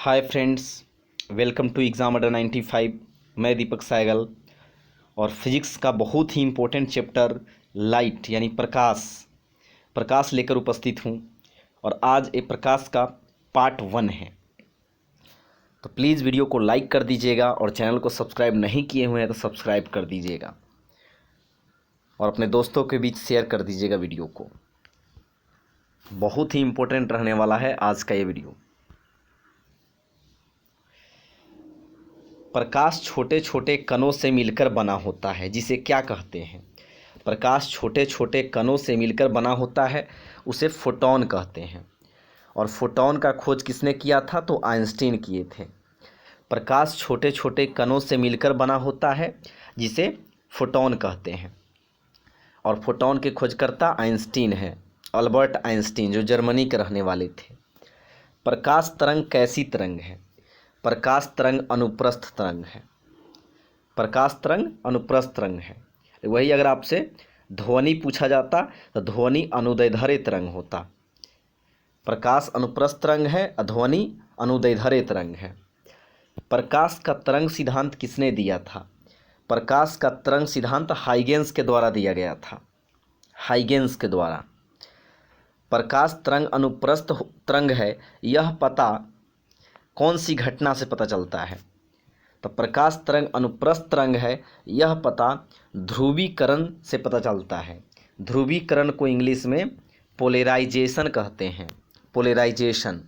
Hi friends, welcome to exam Adda 95। मैं दीपक साइगल और physics का बहुत ही इम्पोर्टेंट चैप्टर लाइट यानी प्रकाश लेकर उपस्थित हूँ। और आज ये प्रकाश का पार्ट 1 है। तो प्लीज़ वीडियो को लाइक कर दीजिएगा और चैनल को सब्सक्राइब नहीं किए हुए हैं तो सब्सक्राइब कर दीजिएगा और अपने दोस्तों के बीच शेयर कर दीजिएगा वीडियो को। बहुत ही इम्पोर्टेंट रहने वाला है आज का ये वीडियो। प्रकाश छोटे छोटे कणों से मिलकर बना होता है, जिसे क्या कहते हैं? प्रकाश छोटे छोटे कणों से मिलकर बना होता है, उसे फोटॉन कहते हैं। और फोटॉन का खोज किसने किया था? तो आइंस्टीन किए थे। प्रकाश छोटे छोटे कणों से मिलकर बना होता है, जिसे फोटॉन कहते हैं। और फोटॉन के खोजकर्ता आइंस्टीन हैं, अल्बर्ट आइंस्टीन, जो जर्मनी के रहने वाले थे। प्रकाश तरंग कैसी तरंग है? प्रकाश तरंग अनुप्रस्थ तरंग है। प्रकाश तरंग अनुप्रस्थ तरंग है। वही अगर आपसे ध्वनि पूछा जाता तो ध्वनि अनुदैर्ध्य तरंग होता। प्रकाश अनुप्रस्थ तरंग है, ध्वनि अनुदैर्ध्य तरंग है। प्रकाश का तरंग सिद्धांत किसने दिया था? प्रकाश का तरंग सिद्धांत हाइगेंस के द्वारा दिया गया था। हाइगेंस के द्वारा। प्रकाश तरंग अनुप्रस्थ तरंग है, यह पता कौन सी घटना से पता चलता है? तो प्रकाश तरंग अनुप्रस्थ तरंग है, यह पता ध्रुवीकरण से पता चलता है। ध्रुवीकरण को इंग्लिश में पोलराइजेशन कहते हैं। पोलराइजेशन।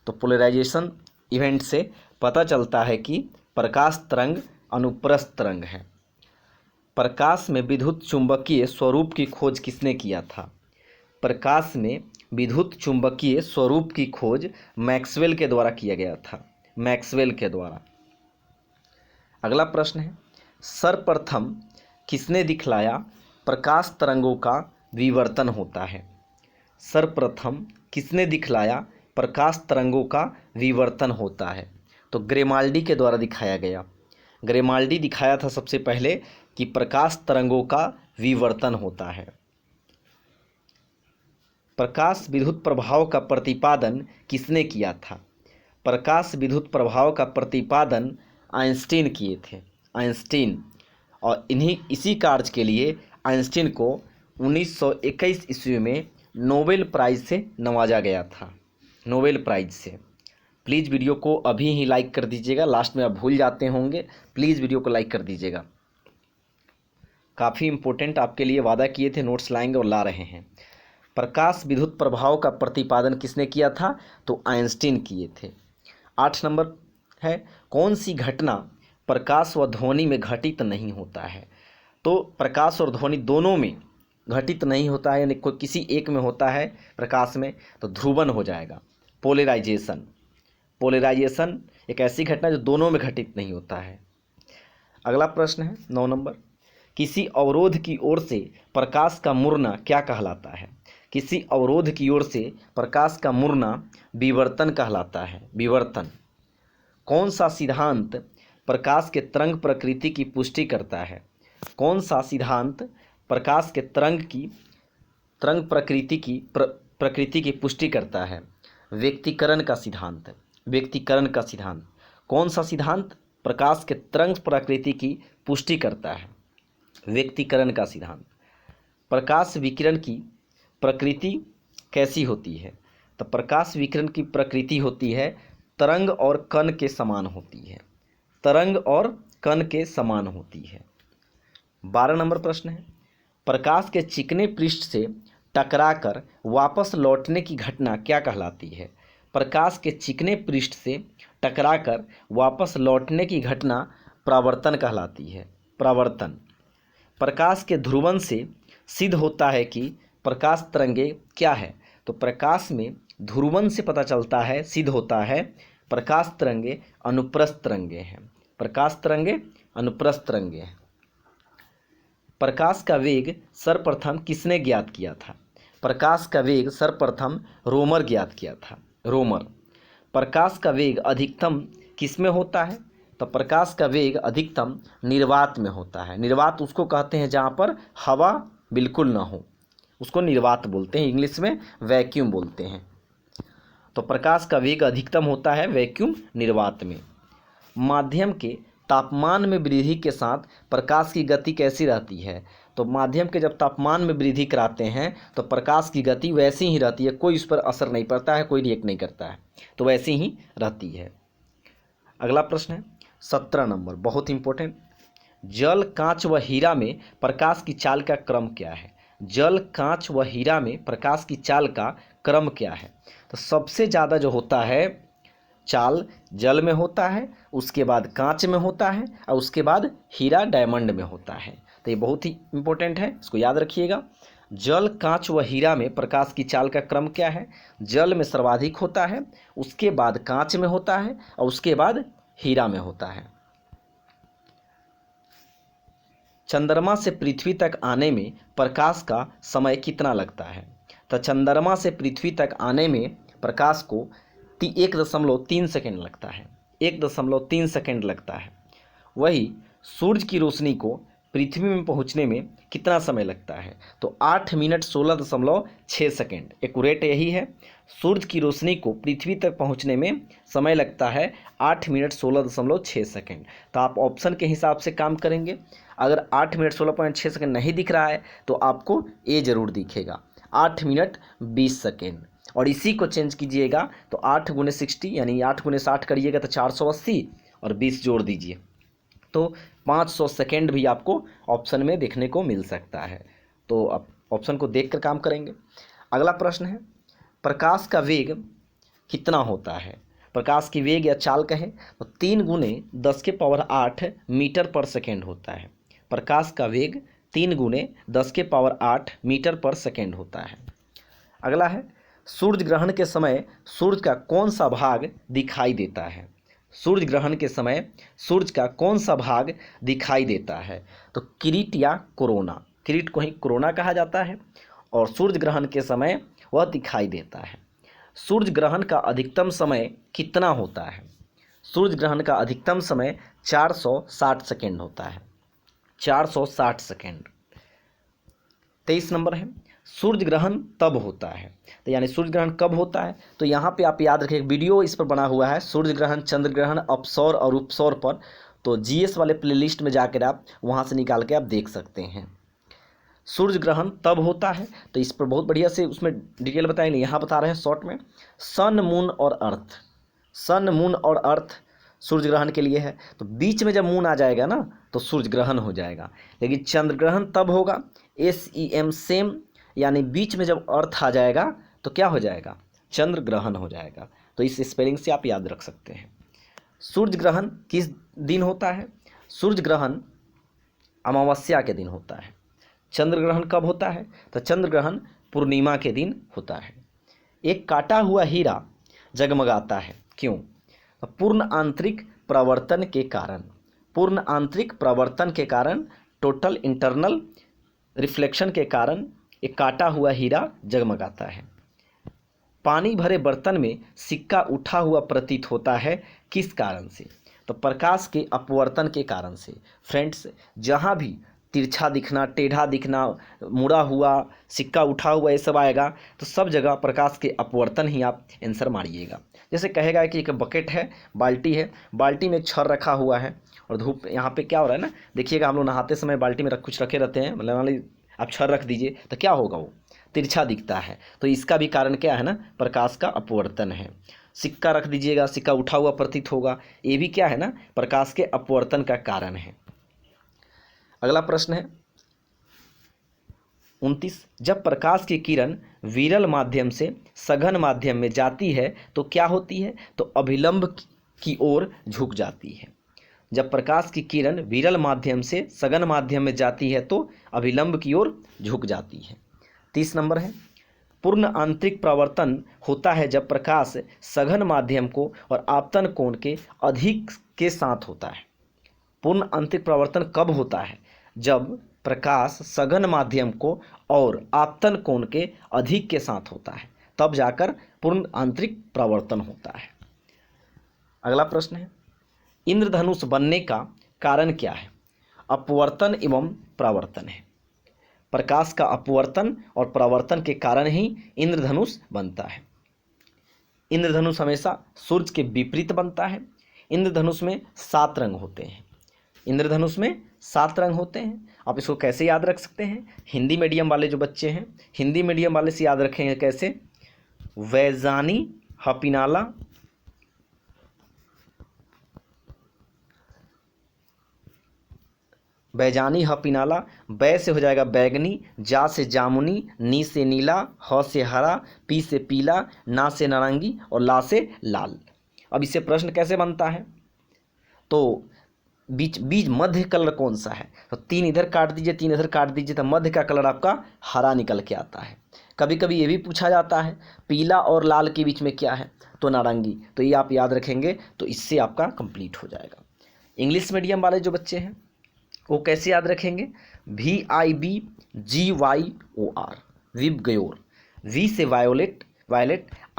तो पोलराइजेशन इवेंट से पता चलता है कि प्रकाश तरंग अनुप्रस्थ तरंग है। प्रकाश में विद्युत चुंबकीय स्वरूप की खोज किसने किया था? प्रकाश में विद्युत चुंबकीय स्वरूप की खोज मैक्सवेल के द्वारा किया गया था। मैक्सवेल के द्वारा। अगला प्रश्न है, सर्वप्रथम किसने दिखलाया प्रकाश तरंगों का विवर्तन होता है? सर्वप्रथम किसने दिखलाया प्रकाश तरंगों का विवर्तन होता है? तो ग्रेमाल्डी के द्वारा दिखाया गया। ग्रेमाल्डी दिखाया था सबसे पहले कि प्रकाश तरंगों का विवर्तन होता है। प्रकाश विद्युत प्रभाव का प्रतिपादन किसने किया था? प्रकाश विद्युत प्रभाव का प्रतिपादन आइंस्टीन किए थे। आइंस्टीन। और इसी कार्य के लिए आइंस्टीन को 1921 ईस्वी में नोबेल प्राइज़ से नवाजा गया था। नोबेल प्राइज़ से। प्लीज़ वीडियो को अभी ही लाइक कर दीजिएगा। लास्ट में आप भूल जाते होंगे, प्लीज़ वीडियो को लाइक कर दीजिएगा। काफ़ी इम्पोर्टेंट आपके लिए वादा किए थे, नोट्स लाएंगे और ला रहे हैं। प्रकाश विद्युत प्रभाव का प्रतिपादन किसने किया था? तो आइंस्टीन किए थे। 8 नंबर है, कौन सी घटना प्रकाश व ध्वनि में घटित नहीं होता है? तो प्रकाश और ध्वनि दोनों में घटित नहीं होता है, यानी कोई किसी एक में होता है प्रकाश में तो ध्रुवन हो जाएगा। पोलराइजेशन। पोलराइजेशन एक ऐसी घटना जो दोनों में घटित नहीं होता है। अगला प्रश्न है 9 नंबर, किसी अवरोध की ओर से प्रकाश का मुड़ना क्या कहलाता है? किसी अवरोध की ओर से प्रकाश का मुड़ना विवर्तन कहलाता है। विवर्तन। कौन सा सिद्धांत प्रकाश के तरंग प्रकृति की पुष्टि करता है? कौन सा सिद्धांत प्रकाश के तरंग प्रकृति की पुष्टि करता है? व्यक्तीकरण का सिद्धांत। व्यक्तीकरण का सिद्धांत। कौन सा सिद्धांत प्रकाश के तरंग प्रकृति की पुष्टि करता है? व्यक्तीकरण का सिद्धांत। प्रकाश विकिरण की प्रकृति कैसी होती है? तो प्रकाश विकिरण की प्रकृति होती है तरंग और कण के समान होती है। तरंग और कण के समान होती है। 12 नंबर प्रश्न है, प्रकाश के चिकने पृष्ठ से टकराकर वापस लौटने की घटना क्या कहलाती है? प्रकाश के चिकने पृष्ठ से टकराकर वापस लौटने की घटना परावर्तन कहलाती है। परावर्तन। प्रकाश के ध्रुवन से सिद्ध होता है कि प्रकाश तरंगे क्या है? तो प्रकाश में ध्रुवन से पता चलता है, सिद्ध होता है, प्रकाश तरंगे अनुप्रस्थ तरंगे हैं। प्रकाश तरंगे अनुप्रस्थ तरंगे हैं। प्रकाश का वेग सर्वप्रथम किसने ज्ञात किया था? प्रकाश का वेग सर्वप्रथम रोमर ज्ञात किया था। रोमर। प्रकाश का वेग अधिकतम किसमें होता है? तो प्रकाश का वेग अधिकतम निर्वात में होता है। निर्वात उसको कहते हैं जहाँ पर हवा बिल्कुल ना हो, उसको निर्वात बोलते हैं। इंग्लिश में वैक्यूम बोलते हैं। तो प्रकाश का वेग अधिकतम होता है वैक्यूम निर्वात में। माध्यम के तापमान में वृद्धि के साथ प्रकाश की गति कैसी रहती है? तो माध्यम के जब तापमान में वृद्धि कराते हैं तो प्रकाश की गति वैसी ही रहती है, कोई उस पर असर नहीं पड़ता है, कोई रिएक्ट नहीं करता है, तो वैसी ही रहती है। अगला प्रश्न है 17 नंबर, बहुत इंपॉर्टेंट। जल, कांच व हीरा में प्रकाश की चाल का क्रम क्या है? जल, कांच व हीरा में प्रकाश की चाल का क्रम क्या है? तो सबसे ज़्यादा जो होता है चाल जल में होता है, उसके बाद कांच में होता है और उसके बाद हीरा डायमंड में होता है। तो ये बहुत ही इंपॉर्टेंट है, इसको याद रखिएगा। जल, कांच व हीरा में प्रकाश की चाल का क्रम क्या है? जल में सर्वाधिक होता है, उसके बाद कांच में होता है और उसके बाद हीरा में होता है। चंद्रमा से पृथ्वी तक आने में प्रकाश का समय कितना लगता है? तो चंद्रमा से पृथ्वी तक आने में प्रकाश को 1.3 सेकेंड लगता है, 1.3 सेकेंड लगता है। वही सूर्य की रोशनी को पृथ्वी में पहुंचने में कितना समय लगता है? तो 8 मिनट 16.6 सेकेंड, एक्यूरेट यही है। सूर्य की रोशनी को पृथ्वी तक पहुंचने में समय लगता है 8 मिनट 16.6 सेकेंड। तो आप ऑप्शन के हिसाब से काम करेंगे। अगर 8 मिनट 16.6 सेकेंड नहीं दिख रहा है तो आपको ए जरूर दिखेगा, 8 मिनट 20 सेकेंड। और इसी को चेंज कीजिएगा तो 8 × 60 यानी 8 × 60 करिएगा तो 480 और 20 जोड़ दीजिए तो 500 सेकेंड भी आपको ऑप्शन में देखने को मिल सकता है। तो आप ऑप्शन को देखकर काम करेंगे। अगला प्रश्न है प्रकाश का वेग कितना होता है? प्रकाश की वेग या चाल कहें तो 3 × 10⁸ मीटर पर सेकेंड होता है। प्रकाश का वेग 3 × 10⁸ मीटर पर सेकेंड होता है। अगला है सूर्य ग्रहण के समय सूर्य का कौन सा भाग दिखाई देता है? सूर्य ग्रहण के समय सूर्य का कौन सा भाग दिखाई देता है? तो किरीट या कोरोना, किरीट को ही कोरोना कहा जाता है और सूर्य ग्रहण के समय वह दिखाई देता है। सूर्य ग्रहण का अधिकतम समय कितना होता है? सूर्य ग्रहण का अधिकतम समय 460 सेकेंड होता है, 460 सेकेंड। 23 नंबर है सूर्य ग्रहण तब होता है, तो यानी सूर्य ग्रहण कब होता है? तो यहाँ पे आप याद रखिए, वीडियो इस पर बना हुआ है सूर्य ग्रहण, चंद्र ग्रहण, अपसौर और उपसौर पर। तो जीएस वाले प्लेलिस्ट में जाकर आप वहाँ से निकाल के आप देख सकते हैं। सूर्य ग्रहण तब होता है तो इस पर बहुत बढ़िया से उसमें डिटेल बताएंगे, यहाँ बता रहे हैं शॉर्ट में। सन, मून और अर्थ, सन, मून और अर्थ सूर्य ग्रहण के लिए है। तो बीच में जब मून आ जाएगा ना तो सूर्य ग्रहण हो जाएगा। लेकिन चंद्र ग्रहण तब होगा, SEM, सेम, यानी बीच में जब अर्थ आ जाएगा तो क्या हो जाएगा? चंद्र ग्रहण हो जाएगा। तो इस स्पेलिंग से आप याद रख सकते हैं। सूर्य ग्रहण किस दिन होता है? सूर्य ग्रहण अमावस्या के दिन होता है। चंद्र ग्रहण कब होता है? तो चंद्र ग्रहण पूर्णिमा के दिन होता है। एक काटा हुआ हीरा जगमगाता है, क्यों? तो पूर्ण आंतरिक प्रवर्तन के कारण, पूर्ण आंतरिक प्रवर्तन के कारण, टोटल इंटरनल रिफ्लेक्शन के कारण एक काटा हुआ हीरा जगमगाता है। पानी भरे बर्तन में सिक्का उठा हुआ प्रतीत होता है, किस कारण से? तो प्रकाश के अपवर्तन के कारण से। फ्रेंड्स, जहाँ भी तिरछा दिखना, टेढ़ा दिखना, मुड़ा हुआ, सिक्का उठा हुआ, ये सब आएगा तो सब जगह प्रकाश के अपवर्तन ही आप आंसर मारिएगा। जैसे कहेगा कि एक बकेट है, बाल्टी है, बाल्टी में एक छड़ रखा हुआ है और धूप, यहाँ पे क्या हो रहा है ना, देखिएगा हम लोग नहाते समय बाल्टी में कुछ रखे रहते हैं, मतलब मान लीजिए आप छड़ रख दीजिए तो क्या होगा, वो तिरछा दिखता है। तो इसका भी कारण क्या है ना, प्रकाश का अपवर्तन है। सिक्का रख दीजिएगा, सिक्का उठा हुआ प्रतीत होगा, ये भी क्या है ना, प्रकाश के अपवर्तन का कारण है। अगला प्रश्न है 29, जब प्रकाश की किरण विरल माध्यम से सघन माध्यम में जाती है तो क्या होती है? तो अभिलंब की ओर झुक जाती है। जब प्रकाश की किरण विरल माध्यम से सघन माध्यम में जाती है तो अभिलंब की ओर झुक जाती है। 30 नंबर है पूर्ण आंतरिक प्रवर्तन होता है जब प्रकाश सघन माध्यम को और आपतन कोण के अधिक के साथ होता है। पूर्ण आंतरिक प्रवर्तन कब होता है? जब प्रकाश सघन माध्यम को और आपतन कोण के अधिक के साथ होता है, तब जाकर पूर्ण आंतरिक प्रवर्तन होता है। अगला प्रश्न है इंद्रधनुष बनने का कारण क्या है? अपवर्तन एवं प्रवर्तन है। प्रकाश का अपवर्तन और प्रवर्तन के कारण ही इंद्रधनुष बनता है। इंद्रधनुष हमेशा सूर्य के विपरीत बनता है। इंद्रधनुष में 7 रंग होते हैं। इंद्रधनुष में 7 रंग होते हैं। आप इसको कैसे याद रख सकते हैं? हिंदी मीडियम वाले जो बच्चे हैं, हिंदी मीडियम वाले से याद रखेंगे कैसे? वैजानी हपिनाला, बैजानी हपिनाला, बै से हो जाएगा बैगनी, जा से जामुनी, नी से नीला, ह से हरा, पी से पीला, ना से नारंगी और ला से लाल। अब इससे प्रश्न कैसे बनता है? तो बीच बीच मध्य कलर कौन सा है? तो 3 इधर काट दीजिए, 3 इधर काट दीजिए, तो मध्य का कलर आपका हरा निकल के आता है। कभी कभी ये भी पूछा जाता है पीला और लाल के बीच में क्या है? तो नारंगी। तो ये आप याद रखेंगे तो इससे आपका कंप्लीट हो जाएगा। इंग्लिश मीडियम वाले जो बच्चे हैं वो कैसे याद रखेंगे? VIBGYOR, विबगयोर। V से वायोलेट,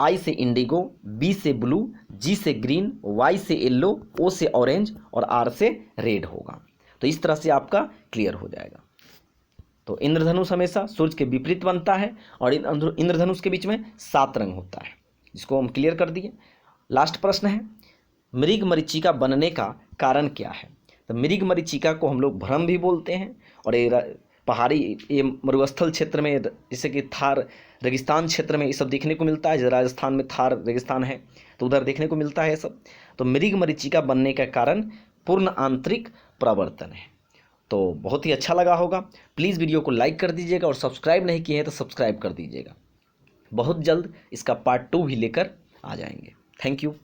I से इंडिगो, B से ब्लू, G से ग्रीन, Y से येल्लो, O से ऑरेंज और R से रेड होगा। तो इस तरह से आपका क्लियर हो जाएगा। तो इंद्रधनुष हमेशा सूर्य के विपरीत बनता है और इंद्रधनुष के बीच में 7 रंग होता है। इसको हम क्लियर कर दिए। लास्ट प्रश्न है, मृगमरीचिका बनने का कारण क्या है? तो मृगमरीचिका को हम लोग भ्रम भी बोलते हैं और ये पहाड़ी, ये मरुस्थल क्षेत्र में, जैसे कि थार रेगिस्तान क्षेत्र में ये सब देखने को मिलता है। राजस्थान में थार रेगिस्तान है तो उधर देखने को मिलता है ये सब। तो मृगमरीचिका बनने का कारण पूर्ण आंतरिक प्रवर्तन है। तो बहुत ही अच्छा लगा होगा। प्लीज़ वीडियो को लाइक कर दीजिएगा और सब्सक्राइब नहीं किए हैं तो सब्सक्राइब कर दीजिएगा। बहुत जल्द इसका पार्ट 2 भी लेकर आ जाएंगे। Thank you.